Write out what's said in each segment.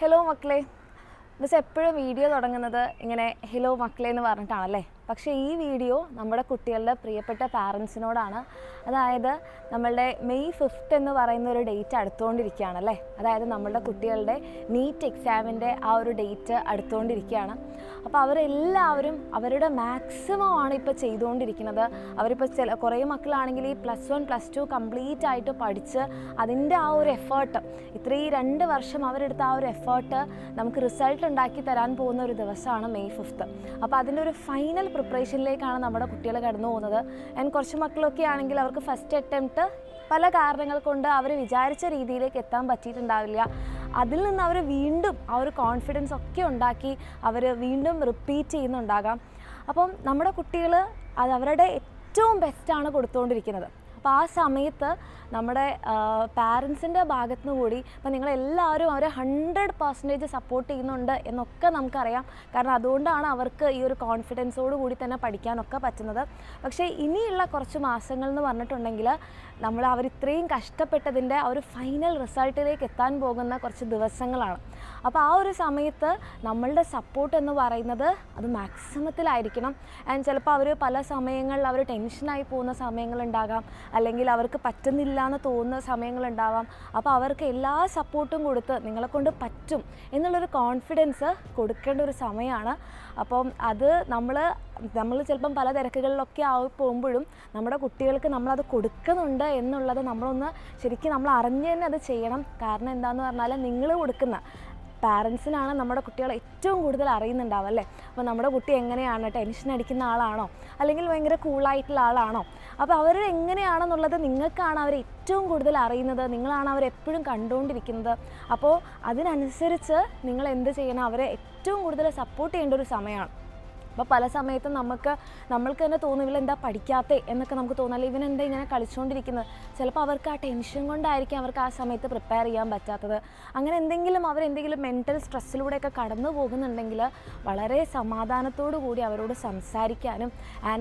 Hello മക്കളെ, miss എപ്പോഴും video തുടങ്ങുന്നത് ഇങ്ങനെ ഹലോ മക്കളെ എന്ന് പറഞ്ഞിട്ടാണല്ലേ. പക്ഷേ ഈ വീഡിയോ നമ്മുടെ കുട്ടികളുടെ പ്രിയപ്പെട്ട പാരൻസിനോടാണ്. അതായത് നമ്മളുടെ മെയ് 5 എന്ന് പറയുന്ന ഒരു ഡേറ്റ് അടുത്തുകൊണ്ടിരിക്കുകയാണല്ലേ. അതായത് നമ്മളുടെ കുട്ടികളുടെ നീറ്റ് എക്സാമിൻ്റെ ആ ഒരു ഡേറ്റ് അടുത്തുകൊണ്ടിരിക്കുകയാണ്. അപ്പോൾ അവരെല്ലാവരും അവരുടെ മാക്സിമം ആണ് ഇപ്പോൾ ചെയ്തുകൊണ്ടിരിക്കുന്നത്. അവരിപ്പോൾ കുറേ മക്കളാണെങ്കിൽ ഈ +1 +2 കംപ്ലീറ്റ് ആയിട്ട് പഠിച്ച് അതിൻ്റെ ആ ഒരു എഫേർട്ട്, ഇത്രയും 2 വർഷം അവരെടുത്ത ആ ഒരു എഫേർട്ട് നമുക്ക് റിസൾട്ട് ഉണ്ടാക്കി തരാൻ പോകുന്ന ഒരു ദിവസമാണ് മെയ് 5. അപ്പോൾ അതിൻ്റെ ഒരു ഫൈനൽ പ്രിപ്പറേഷനിലേക്കാണ് നമ്മുടെ കുട്ടികൾ കടന്നു പോകുന്നത്. ആൻഡ് കുറച്ച് മക്കളൊക്കെ ആണെങ്കിൽ അവർക്ക് ഫസ്റ്റ് അറ്റംപ്റ്റ് പല കാരണങ്ങൾ കൊണ്ട് അവർ വിചാരിച്ച രീതിയിലേക്ക് എത്താൻ പറ്റിയിട്ടുണ്ടാവില്ല. അതിൽ നിന്ന് അവർ വീണ്ടും ആ ഒരു കോൺഫിഡൻസ് ഒക്കെ ഉണ്ടാക്കി അവർ വീണ്ടും റിപ്പീറ്റ് ചെയ്യുന്നുണ്ടാകാം. അപ്പം നമ്മുടെ കുട്ടികൾ അത് അവരുടെ ഏറ്റവും ബെസ്റ്റാണ് കൊടുത്തുകൊണ്ടിരിക്കുന്നത്. അപ്പോൾ ആ സമയത്ത് നമ്മുടെ പാരൻസിൻ്റെ ഭാഗത്തു നിന്ന് കൂടി ഇപ്പം നിങ്ങളെല്ലാവരും അവരെ 100% സപ്പോർട്ട് ചെയ്യുന്നുണ്ട് എന്നൊക്കെ നമുക്കറിയാം. കാരണം അതുകൊണ്ടാണ് അവർക്ക് ഈ ഒരു കോൺഫിഡൻസോട് കൂടി തന്നെ പഠിക്കാനൊക്കെ പറ്റുന്നത്. പക്ഷേ ഇനിയുള്ള കുറച്ച് മാസങ്ങൾ എന്ന് പറഞ്ഞിട്ടുണ്ടെങ്കിൽ അവർ ഇത്രയും കഷ്ടപ്പെട്ടതിൻ്റെ ആ ഒരു ഫൈനൽ റിസൾട്ടിലേക്ക് എത്താൻ പോകുന്ന കുറച്ച് ദിവസങ്ങളാണ്. അപ്പോൾ ആ ഒരു സമയത്ത് നമ്മളുടെ സപ്പോർട്ട് എന്ന് പറയുന്നത് അത് മാക്സിമത്തിലായിരിക്കണം. ആൻഡ് ചിലപ്പോൾ അവർ പല സമയങ്ങളിൽ അവർ ടെൻഷനായി പോകുന്ന സമയങ്ങളുണ്ടാകാം, അല്ലെങ്കിൽ അവർക്ക് പറ്റുന്നില്ല എന്ന് തോന്നുന്ന സമയങ്ങളുണ്ടാവാം. അപ്പോൾ അവർക്ക് എല്ലാ സപ്പോർട്ടും കൊടുത്ത് നിങ്ങളെക്കൊണ്ട് പറ്റും എന്നുള്ളൊരു കോൺഫിഡൻസ് കൊടുക്കേണ്ട ഒരു സമയമാണ്. അപ്പം അത് നമ്മൾ ചിലപ്പം പല തിരക്കുകളിലൊക്കെ പോകുമ്പോഴും നമ്മുടെ കുട്ടികൾക്ക് നമ്മളത് കൊടുക്കുന്നുണ്ട് എന്നുള്ളത് നമ്മളൊന്ന് ശരിക്കും നമ്മൾ അറിഞ്ഞ് തന്നെ അത് ചെയ്യണം. കാരണം എന്താണെന്ന് പറഞ്ഞാൽ നിങ്ങൾ കൊടുക്കുന്ന പാരൻസിനാണ് നമ്മുടെ കുട്ടികൾ ഏറ്റവും കൂടുതൽ അറിയുന്നുണ്ടാവും അല്ലേ. അപ്പോൾ നമ്മുടെ കുട്ടി എങ്ങനെയാണ്, ടെൻഷൻ അടിക്കുന്ന ആളാണോ അല്ലെങ്കിൽ ഭയങ്കര കൂളായിട്ടുള്ള ആളാണോ, അപ്പോൾ അവർ എങ്ങനെയാണെന്നുള്ളത് നിങ്ങൾക്കാണ് അവർ ഏറ്റവും കൂടുതൽ അറിയുന്നത്. നിങ്ങളാണ് അവരെപ്പോഴും കണ്ടുകൊണ്ടിരിക്കുന്നത്. അപ്പോൾ അതിനനുസരിച്ച് നിങ്ങൾ എന്ത് ചെയ്യണം, അവരെ ഏറ്റവും കൂടുതൽ സപ്പോർട്ട് ചെയ്യേണ്ട ഒരു സമയമാണ്. അപ്പോൾ പല സമയത്തും നമ്മൾക്ക് തന്നെ തോന്നും ഇവളെന്താ പഠിക്കാത്തേ എന്നൊക്കെ നമുക്ക് തോന്നാല്ലേ, ഇവനെന്താ ഇങ്ങനെ കളിച്ചുകൊണ്ടിരിക്കുന്നത്. ചിലപ്പോൾ അവർക്ക് ആ ടെൻഷൻ കൊണ്ടായിരിക്കും അവർക്ക് ആ സമയത്ത് പ്രിപ്പയർ ചെയ്യാൻ പറ്റാത്തത്. അങ്ങനെ അവരെന്തെങ്കിലും മെൻ്റൽ സ്ട്രെസ്സിലൂടെയൊക്കെ കടന്നു പോകുന്നുണ്ടെങ്കിൽ വളരെ സമാധാനത്തോടു കൂടി അവരോട് സംസാരിക്കാനും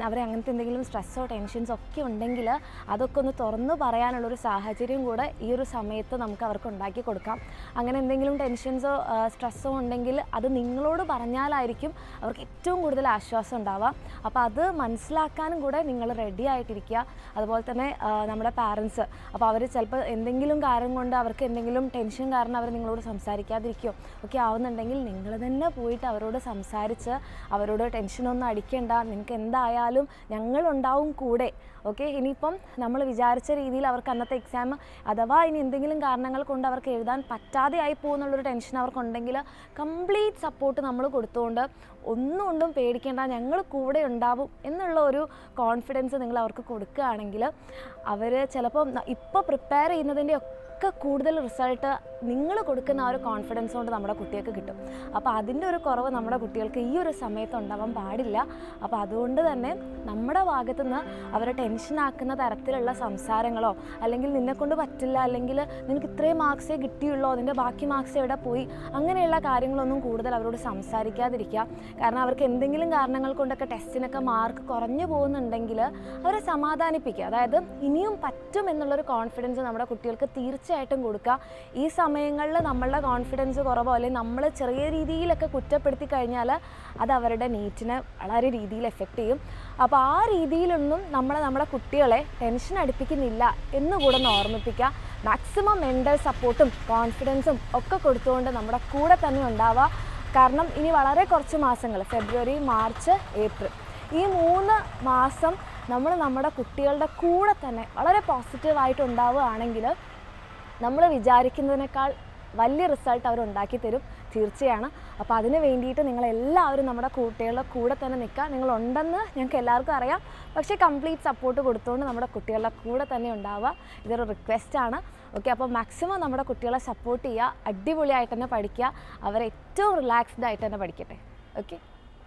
അവരെ അങ്ങനത്തെ എന്തെങ്കിലും സ്ട്രെസ്സോ ടെൻഷൻസോ ഒക്കെ ഉണ്ടെങ്കിൽ അതൊക്കെ ഒന്ന് തുറന്നു പറയാനുള്ളൊരു സാഹചര്യം കൂടെ ഈ ഒരു സമയത്ത് നമുക്ക് അവർക്ക് ഉണ്ടാക്കി കൊടുക്കാം. അങ്ങനെ എന്തെങ്കിലും ടെൻഷൻസോ സ്ട്രെസ്സോ ഉണ്ടെങ്കിൽ അത് നിങ്ങളോട് പറഞ്ഞാലായിരിക്കും അവർക്ക് ഏറ്റവും കൂടുതൽ ആശ്വാസം ഉണ്ടാവുക. അപ്പോൾ അത് മനസ്സിലാക്കാനും കൂടെ നിങ്ങൾ റെഡി ആയിട്ടിരിക്കുക. അതുപോലെ തന്നെ നമ്മുടെ പാരൻസ്, അപ്പോൾ അവർ ചിലപ്പോൾ എന്തെങ്കിലും കാരണം കൊണ്ട് അവർക്ക് എന്തെങ്കിലും ടെൻഷൻ കാരണം അവർ നിങ്ങളോട് സംസാരിക്കാതിരിക്കുകയോ ഒക്കെ ആവുന്നുണ്ടെങ്കിൽ നിങ്ങൾ തന്നെ പോയിട്ട് അവരോട് സംസാരിച്ച് അവരോട് ടെൻഷനൊന്നും അടിക്കേണ്ട, നിങ്ങൾക്ക് എന്തായാലും ഞങ്ങളുണ്ടാവും കൂടെ. ഓക്കെ, ഇനിയിപ്പം നമ്മൾ വിചാരിച്ച രീതിയിൽ അവർക്ക് അന്നത്തെ എക്സാം അഥവാ ഇനി എന്തെങ്കിലും കാരണങ്ങൾ കൊണ്ട് അവർക്ക് എഴുതാൻ പറ്റാതെ ആയി പോകുന്നുള്ളൊരു ടെൻഷൻ അവർക്കുണ്ടെങ്കിൽ കംപ്ലീറ്റ് സപ്പോർട്ട് നമ്മൾ കൊടുത്തുകൊണ്ട് ഒന്നുകൊണ്ടും പേടിക്കേണ്ട, ഞങ്ങൾ കൂടെ ഉണ്ടാവും എന്നുള്ള ഒരു കോൺഫിഡൻസ് നിങ്ങൾ അവർക്ക് കൊടുക്കുകയാണെങ്കിൽ അവർ ചിലപ്പോൾ ഇപ്പോൾ പ്രിപ്പയർ ചെയ്യുന്നതിൻ്റെ ഒക്കെ കൂടുതൽ റിസൾട്ട് നിങ്ങൾ കൊടുക്കുന്ന ആ ഒരു കോൺഫിഡൻസ് കൊണ്ട് നമ്മുടെ കുട്ടികൾക്ക് കിട്ടും. അപ്പോൾ അതിൻ്റെ ഒരു കുറവ് നമ്മുടെ കുട്ടികൾക്ക് ഈ ഒരു സമയത്ത് ഉണ്ടാവാൻ പാടില്ല. അപ്പോൾ അതുകൊണ്ട് തന്നെ നമ്മുടെ ഭാഗത്തുനിന്ന് അവരെ ടെൻഷനാക്കുന്ന തരത്തിലുള്ള സംസാരങ്ങളോ അല്ലെങ്കിൽ നിന്നെക്കൊണ്ട് പറ്റില്ല, അല്ലെങ്കിൽ നിനക്ക് ഇത്രയും മാർക്സേ കിട്ടിയുള്ളൂ, അതിൻ്റെ ബാക്കി മാർക്സ് എവിടെ പോയി, അങ്ങനെയുള്ള കാര്യങ്ങളൊന്നും കൂടുതൽ അവരോട് സംസാരിക്കാതിരിക്കുക. കാരണം അവർക്ക് എന്തെങ്കിലും കാരണങ്ങൾ കൊണ്ടൊക്കെ ടെസ്റ്റിനൊക്കെ മാർക്ക് കുറഞ്ഞു പോകുന്നുണ്ടെങ്കിൽ അവരെ സമാധാനിപ്പിക്കുക. അതായത് ഇനിയും പറ്റും എന്നുള്ളൊരു കോൺഫിഡൻസ് നമ്മുടെ കുട്ടികൾക്ക് തീർച്ചയായിട്ടും കൊടുക്കുക. ഈ സമയങ്ങളിൽ നമ്മളുടെ കോൺഫിഡൻസ് കുറവോ അല്ലെങ്കിൽ നമ്മൾ ചെറിയ രീതിയിലൊക്കെ കുറ്റപ്പെടുത്തി കഴിഞ്ഞാൽ അത് അവരുടെ നീറ്റിനെ വളരെ രീതിയിൽ എഫക്റ്റ് ചെയ്യും. അപ്പോൾ ആ രീതിയിലൊന്നും നമ്മുടെ കുട്ടികളെ ടെൻഷൻ അടുപ്പിക്കുന്നില്ല എന്നുകൂടെ ഒന്ന് ഓർമ്മിപ്പിക്കുക. മാക്സിമം മെൻ്റൽ സപ്പോർട്ടും കോൺഫിഡൻസും ഒക്കെ കൊടുത്തുകൊണ്ട് നമ്മുടെ കൂടെ തന്നെ ഉണ്ടാവുക. കാരണം ഇനി വളരെ കുറച്ച് മാസങ്ങൾ, ഫെബ്രുവരി, മാർച്ച്, ഏപ്രിൽ, ഈ 3 മാസം നമ്മുടെ കുട്ടികളുടെ കൂടെ തന്നെ വളരെ പോസിറ്റീവായിട്ട് ഉണ്ടാവുകയാണെങ്കിൽ നമ്മൾ വിചാരിക്കുന്നതിനേക്കാൾ വലിയ റിസൾട്ട് അവരുണ്ടാക്കി തരും, തീർച്ചയാണ്. അപ്പോൾ അതിന് വേണ്ടിയിട്ട് നിങ്ങളെല്ലാവരും നമ്മുടെ കുട്ടികളുടെ കൂടെ തന്നെ നിൽക്കുക. നിങ്ങളുണ്ടെന്ന് ഞങ്ങൾക്ക് എല്ലാവർക്കും അറിയാം, പക്ഷേ കംപ്ലീറ്റ് സപ്പോർട്ട് കൊടുത്തുകൊണ്ട് നമ്മുടെ കുട്ടികളുടെ കൂടെ തന്നെ ഉണ്ടാവുക. ഇതൊരു റിക്വസ്റ്റാണ്. ഓക്കെ, അപ്പോൾ മാക്സിമം നമ്മുടെ കുട്ടികളെ സപ്പോർട്ട് ചെയ്യുക, അടിപൊളിയായിട്ട് തന്നെ പഠിക്കുക, അവരെ ഏറ്റവും റിലാക്സ്ഡ് ആയിട്ട് തന്നെ പഠിക്കട്ടെ. ഓക്കെ.